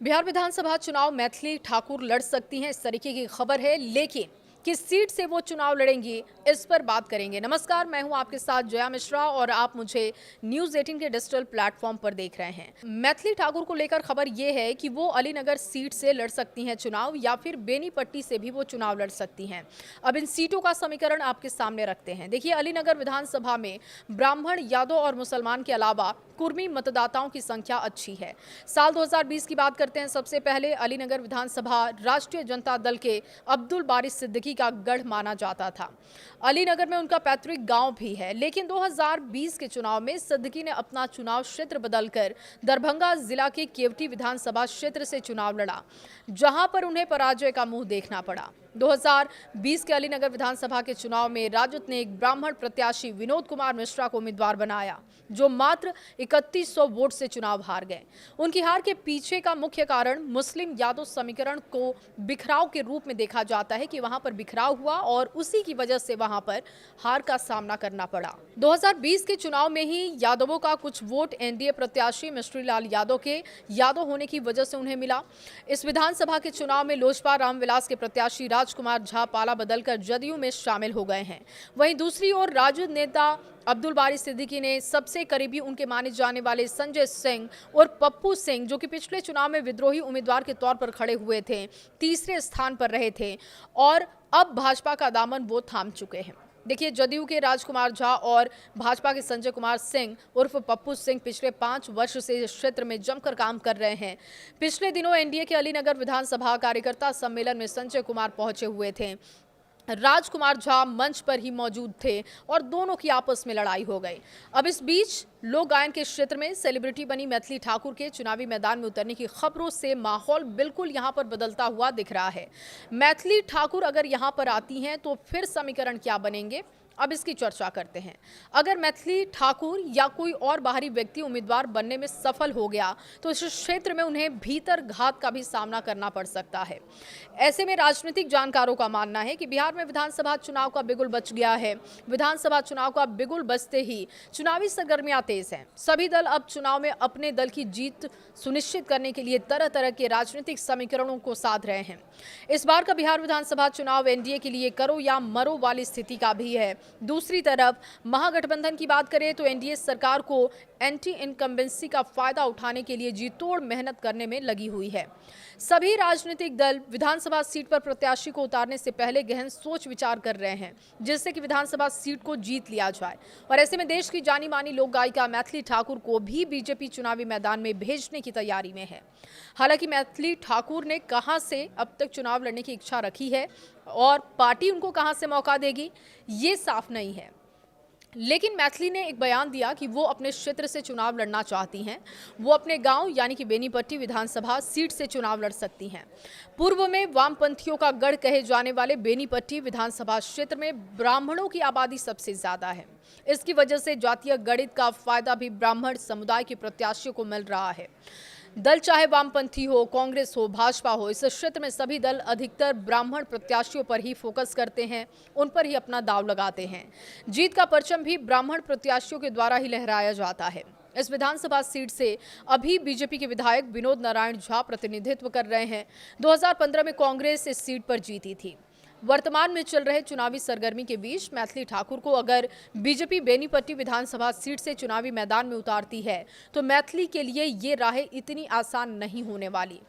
बिहार विधानसभा चुनाव मैथिली ठाकुर लड़ सकती हैं, इस तरीके की खबर है। लेकिन किस सीट से वो चुनाव लड़ेंगी, इस पर बात करेंगे। नमस्कार, मैं हूं आपके साथ जया मिश्रा और आप मुझे न्यूज़ 18 के डिजिटल प्लेटफॉर्म पर देख रहे हैं। मैथिली ठाकुर को लेकर खबर ये है कि वो अलीनगर सीट से लड़ सकती हैं चुनाव, या फिर बेनीपट्टी से भी वो चुनाव लड़ सकती हैं। अब इन सीटों का समीकरण आपके सामने रखते हैं। देखिए, अलीनगर विधानसभा में ब्राह्मण, यादव और मुसलमान के अलावा कुर्मी मतदाताओं की संख्या अच्छी है। साल 2020 की बात करते हैं। सबसे पहले अलीनगर विधानसभा राष्ट्रीय जनता दल के अब्दुल बारी सिद्दीकी का गढ़ माना जाता था। अलीनगर में उनका पैतृक गांव भी है। लेकिन 2020 के चुनाव में सिद्दीकी ने अपना चुनाव क्षेत्र बदलकर दरभंगा जिला के केवटी विधानसभा क्षेत्र से चुनाव लड़ा, जहां पर उन्हें पराजय का मुंह देखना पड़ा। 2020 के अलीनगर विधानसभा के चुनाव में राजद ने एक ब्राह्मण प्रत्याशी विनोद कुमार मिश्रा को उम्मीदवार बनाया, जो मात्र 3100 वोट से चुनाव हार गए। उनकी हार के पीछे का मुख्य कारण मुस्लिम यादव समीकरण को बिखराव के रूप में देखा जाता है कि वहां पर बिखराव हुआ और उसी की वजह से वहां पर हार का सामना करना पड़ा। 2020 के चुनाव में ही यादवों का कुछ वोट एनडीए प्रत्याशी मिस्ट्री लाल यादव के यादव होने की वजह से उन्हें मिला। इस विधानसभा के चुनाव में लोजपा रामविलास के प्रत्याशी राजकुमार झा पाला बदलकर जदयू में शामिल हो गए हैं। वहीं दूसरी ओर राजद नेता अब्दुल बारी सिद्दीकी ने सबसे करीबी उनके माने जाने वाले संजय सिंह और पप्पू सिंह, जो कि पिछले चुनाव में विद्रोही उम्मीदवार के तौर पर खड़े हुए थे, तीसरे स्थान पर रहे थे और अब भाजपा का दामन वो थाम चुके हैं। देखिए, जदयू के राजकुमार झा और भाजपा के संजय कुमार सिंह उर्फ पप्पू सिंह पिछले 5 वर्ष से इस क्षेत्र में जमकर काम कर रहे हैं। पिछले दिनों एनडीए के अलीनगर विधानसभा कार्यकर्ता सम्मेलन में संजय कुमार पहुंचे हुए थे। राजकुमार झा मंच पर ही मौजूद थे और दोनों की आपस में लड़ाई हो गई। अब इस बीच लोक गायन के क्षेत्र में सेलिब्रिटी बनी मैथिली ठाकुर के चुनावी मैदान में उतरने की खबरों से माहौल बिल्कुल यहां पर बदलता हुआ दिख रहा है। मैथिली ठाकुर अगर यहां पर आती हैं तो फिर समीकरण क्या बनेंगे, अब इसकी चर्चा करते हैं। अगर मैथिली ठाकुर या कोई और बाहरी व्यक्ति उम्मीदवार बनने में सफल हो गया तो इस क्षेत्र में उन्हें भीतर घात का भी सामना करना पड़ सकता है। ऐसे में राजनीतिक जानकारों का मानना है कि बिहार में विधानसभा चुनाव का बिगुल बज गया है। विधानसभा चुनाव का बिगुल बजते ही चुनावी सरगर्मियां तेज हैं। सभी दल अब चुनाव में अपने दल की जीत सुनिश्चित करने के लिए तरह तरह के राजनीतिक समीकरणों को साध रहे हैं। इस बार का बिहार विधानसभा चुनाव एनडीए के लिए करो या मरो वाली स्थिति का भी है। दूसरी तरफ महागठबंधन की बात करें तो एनडीए सरकार को एंटी इनकम्बेंसी का फायदा उठाने के लिए जी तोड़ मेहनत करने में लगी हुई है। सभी राजनीतिक दल विधानसभा सीट पर प्रत्याशी को उतारने से पहले गहन सोच विचार कर रहे हैं, जिससे कि विधानसभा सीट को जीत लिया जाए। और ऐसे में देश की जानी मानी लोक गायिका मैथिली ठाकुर को भी बीजेपी चुनावी मैदान में भेजने की तैयारी में है। हालांकि मैथिली ठाकुर ने कहां से अब तक चुनाव लड़ने की इच्छा रखी है और पार्टी उनको कहां से मौका देगी, ये साफ नहीं है। लेकिन मैथिली ने एक बयान दिया कि वो अपने क्षेत्र से चुनाव लड़ना चाहती हैं। वो अपने गांव यानी कि बेनीपट्टी विधानसभा सीट से चुनाव लड़ सकती हैं। पूर्व में वामपंथियों का गढ़ कहे जाने वाले बेनीपट्टी विधानसभा क्षेत्र में ब्राह्मणों की आबादी सबसे ज्यादा है। इसकी वजह से जातीय गणित का फायदा भी ब्राह्मण समुदाय के प्रत्याशियों को मिल रहा है। दल चाहे वामपंथी हो, कांग्रेस हो, भाजपा हो, इस क्षेत्र में सभी दल अधिकतर ब्राह्मण प्रत्याशियों पर ही फोकस करते हैं, उन पर ही अपना दांव लगाते हैं। जीत का परचम भी ब्राह्मण प्रत्याशियों के द्वारा ही लहराया जाता है। इस विधानसभा सीट से अभी बीजेपी के विधायक विनोद नारायण झा प्रतिनिधित्व कर रहे हैं। 2015 में कांग्रेस इस सीट पर जीती थी। वर्तमान में चल रहे चुनावी सरगर्मी के बीच मैथिली ठाकुर को अगर बीजेपी बेनीपट्टी विधानसभा सीट से चुनावी मैदान में उतारती है तो मैथिली के लिए ये राहें इतनी आसान नहीं होने वाली।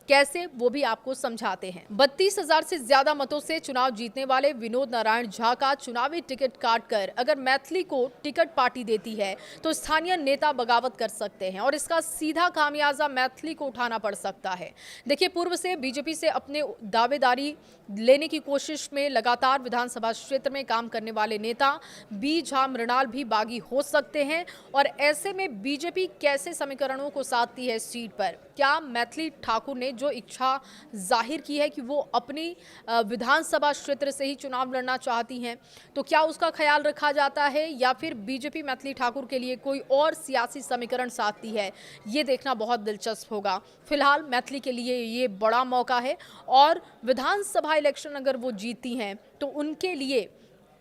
कैसे, वो भी आपको समझाते हैं। 32,000 से ज्यादा मतों से चुनाव जीतने वाले विनोद नारायण झा का चुनावी टिकट काटकर अगर मैथिली को टिकट पार्टी देती है तो स्थानीय नेता बगावत कर सकते हैं और इसका सीधा खामियाजा मैथिली को उठाना पड़ सकता है। देखिए, पूर्व से बीजेपी से अपने दावेदारी लेने की कोशिश में लगातार विधानसभा क्षेत्र में काम करने वाले नेता बी झा मृणाल भी बागी हो सकते हैं। और ऐसे में बीजेपी कैसे समीकरणों को साधती है सीट पर? क्या मैथिली ठाकुर ने जो इच्छा जाहिर की है कि वो अपनी विधानसभा क्षेत्र से ही चुनाव लड़ना चाहती हैं, तो क्या उसका ख्याल रखा जाता है या फिर बीजेपी मैथिली ठाकुर के लिए कोई और सियासी समीकरण साधती है? ये देखना बहुत दिलचस्प होगा। फिलहाल मैथिली के लिए ये बड़ा मौका है और विधानसभा इलेक्शन अगर वो जीतती हैं तो उनके लिए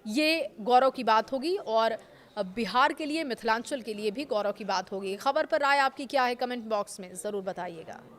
ये गौरव की बात होगी और बिहार के लिए, मिथिलांचल के लिए भी गौरव की बात होगी। खबर पर राय आपकी क्या है, कमेंट बॉक्स में ज़रूर बताइएगा।